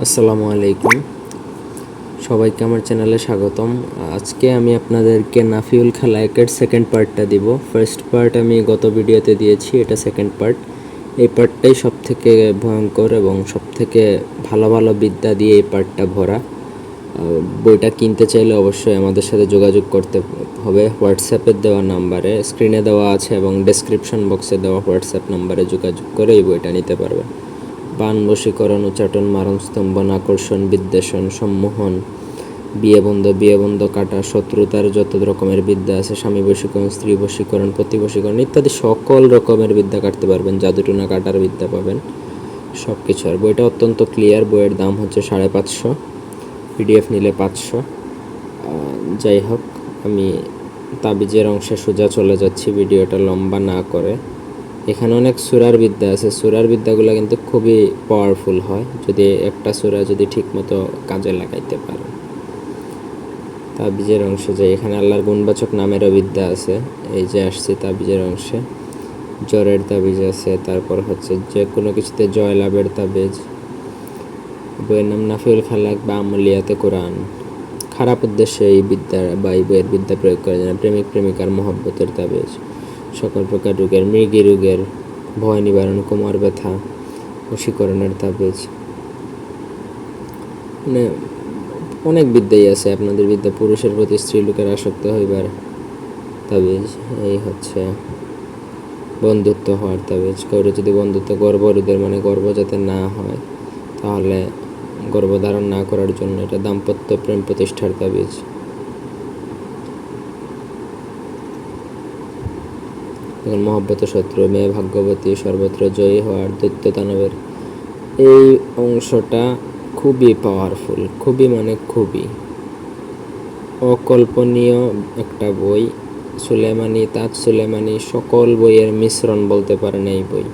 আসসালামু আলাইকুম, সবাইকে আমার চ্যানেলে স্বাগতম। আজকে আমি আপনাদেরকে নাফিউল খালায়েকের সেকেন্ড পার্টটা দিব। ফার্স্ট পার্ট আমি গত ভিডিওতে দিয়েছি, এটা সেকেন্ড পার্ট। এই পার্টটাই সবথেকে ভয়ঙ্কর এবং সবথেকে ভালো ভালো বিদ্যা দিয়ে এই পার্টটা ভরা। বইটা কিনতে চাইলে অবশ্যই আমাদের সাথে যোগাযোগ করতে হবে হোয়াটসঅ্যাপের দেওয়া নাম্বারে, স্ক্রিনে দেওয়া আছে এবং ডেসক্রিপশন বক্সে দেওয়া হোয়াটসঅ্যাপ নাম্বারে যোগাযোগ করে এই বইটা নিতে পারবেন। বান, বশীকরণ, উচ্চাটন, মারণস্তম্ভন, আকর্ষণ, বিদ্বেষণ, সম্মোহন, বিয়ে বন্ধ কাটা, শত্রুতার যত রকমের বিদ্যা আছে, স্বামী বশীকরণ, স্ত্রী বশীকরণ, পতি বশীকরণ ইত্যাদি সকল রকমের বিদ্যা কাটতে পারবেন। জাদুটুনা কাটার বিদ্যা পাবেন সব কিছু। আর বইটা অত্যন্ত ক্লিয়ার। বইয়ের দাম হচ্ছে 550, পিডিএফ নিলে 500। যাই হোক, আমি তাবিজের অংশে সোজা চলে যাচ্ছি ভিডিওটা লম্বা না করে। এখানে অনেক সূরার বিদ্যা আছে। সূরার বিদ্যাগুলো কিন্তু খুবই পাওয়ারফুল হয় যদি একটা সূরা যদি ঠিকমতো কাজে লাগাইতে পারে। তাবিজের অংশে যে এখানে আল্লাহর গুণবাচক নামেরও বিদ্যা আছে। এই যে আসছে তাবিজের অংশে, জ্বরের তাবিজ আছে, তারপর হচ্ছে যে কোনো কিছুতে জয় লাভের তাবিজ। বইয়ের নাম নাফিউল খালাক বা আমলিয়াতে কোরআন। খারাপ উদ্দেশ্যে এই বিদ্যা বা এই বইয়ের বিদ্যা প্রয়োগ করা যায় না। প্রেমিক প্রেমিকার মহব্বতের তাবিজ, সকল প্রকার রোগের, মৃগী রোগের, ভয় নিবারণ, কোমর ব্যথা, বশীকরণের তাবিজ, মানে অনেক বিদ্যাই আছে। আপনাদের বিদ্যা পুরুষের প্রতি স্ত্রী লোকের আসক্ত হইবার তাবিজ। এই হচ্ছে বন্ধুত্ব হওয়ার তাবিজ। কারো যদি বন্ধুত্ব গর্ভরোধের মানে গর্ভ যাতে না হয়, তাহলে গর্ভধারণ না করার জন্য এটা দাম্পত্য প্রেম প্রতিষ্ঠার তাবিজ। এখন মহব্বত শত্রু, মেয়ে ভাগ্যবতী, সর্বত্র জয়ী হওয়ার, দৈত্য দানবের। এই অংশটা খুবই পাওয়ারফুল, খুবই অকল্পনীয় একটা বই। সুলেমানি, তাজ সুলেমানি সকল বইয়ের মিশ্রণ বলতে পারেন এই বই।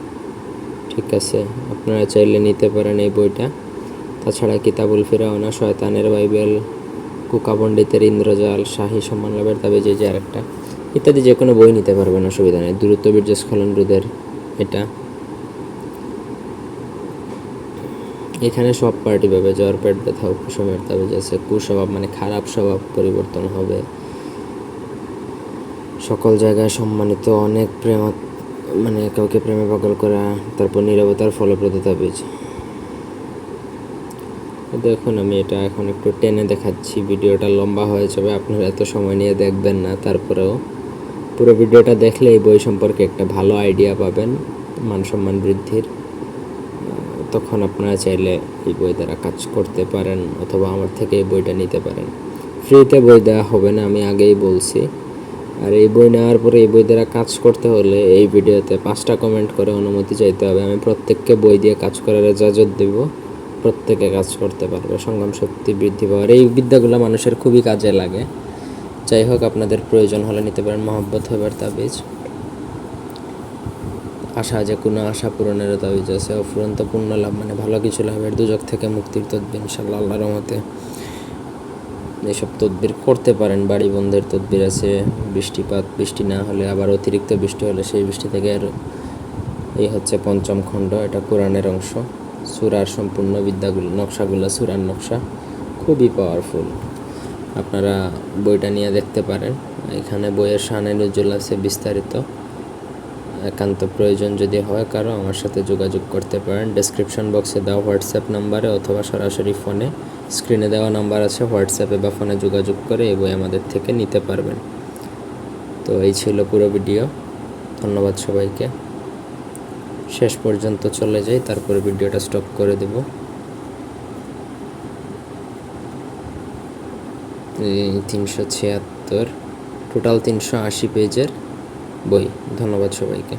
ঠিক আছে, আপনারা চাইলে নিতে পারেন এই বইটা। তাছাড়া কিতাবুল ফিরাউনা, শয়তানের বাইবেল, কুকা পণ্ডিতের ইন্দ্রজাল, শাহী সম্মান লাভের তাবিজ, যে আরেকটা ইত্যাদি যে কোনো বই নিতে পারবেন, অসুবিধা নেই। দূরত্ব বীর্য স্খলন রোধের এটা। এখানে সব পার্টি পাবে। জ্বর, পেট ব্যথা, উপশমের তাবিজ আছে। কুস্বভাব মানে খারাপ স্বভাব পরিবর্তন হবে। সকল জায়গায় সম্মানিত, অনেক প্রেম মানে কাউকে প্রেমে পাগল করা, তারপর নীরবতার ফলপ্রদ তাবিজ। দেখুন, আমি এটা এখন একটু টেনে দেখাচ্ছি, ভিডিওটা লম্বা হয়ে যাবে, আপনারা এত সময় নিয়ে দেখবেন না। তারপরেও পুরো ভিডিওটা দেখলে এই বই সম্পর্কে একটা ভালো আইডিয়া পাবেন, মান সম্মান বৃদ্ধির। তখন আপনারা চাইলে এই বই দ্বারা কাজ করতে পারেন, অথবা আমার থেকে এই বইটা নিতে পারেন। ফ্রিতে বই দেওয়া হবে না, আমি আগেই বলছি। আর এই বই নেওয়ার পরে এই বই দ্বারা কাজ করতে হলে এই ভিডিওতে 5টা কমেন্ট করে অনুমতি চাইতে হবে। আমি প্রত্যেককে বই দিয়ে কাজ করার ইজাজত দেব, প্রত্যেকে কাজ করতে পারবে। সংগ্রাম শক্তি বৃদ্ধি পাওয়ার এই বিদ্যাগুলো মানুষের খুবই কাজে লাগে। যাই হোক, আপনাদের প্রয়োজন হলে নিতে পারেন। মহব্বত হবার তাবিজ, আশা যে কোনো আশা পূরণেরও তাবিজ আছে। অফুরন্ত পূর্ণ লাভ মানে ভালো কিছু লাভের, দুজক থেকে মুক্তির তদবির ইনশাআল্লাহ আল্লাহর রহমতে। এইসব তদবির করতে পারেন। বাড়ি বন্ধের তদবির আছে। বৃষ্টি না হলে, আবার অতিরিক্ত বৃষ্টি হলে সেই বৃষ্টি থেকে এই হচ্ছে 5ম খণ্ড, এটা কোরআনের অংশ। সূরার সম্পূর্ণ বিদ্যাগুলো, নকশাগুলো সূরার নকশা, খুবই পাওয়ারফুল। আপনারা বইটা নিয়ে দেখতে পারেন। এখানে বইয়ের শানে নজুল আছে বিস্তারিত। একান্ত প্রয়োজন যদি হয় কারো, আমার সাথে যোগাযোগ করতে পারেন। ডেসক্রিপশন বক্সে দেওয়া হোয়াটসঅ্যাপ নাম্বারে অথবা সরাসরি ফোনে, স্ক্রিনে দেওয়া নাম্বার আছে, হোয়াটসঅ্যাপে বা ফোনে যোগাযোগ করে এই বই আমাদের থেকে নিতে পারবেন। তো এই ছিল পুরো ভিডিও। ধন্যবাদ সবাইকে। শেষ পর্যন্ত চলে যাই, তারপরে ভিডিওটা স্টপ করে দেব। 376, টোটাল 380 পেজের বই। ধন্যবাদ সবাইকে।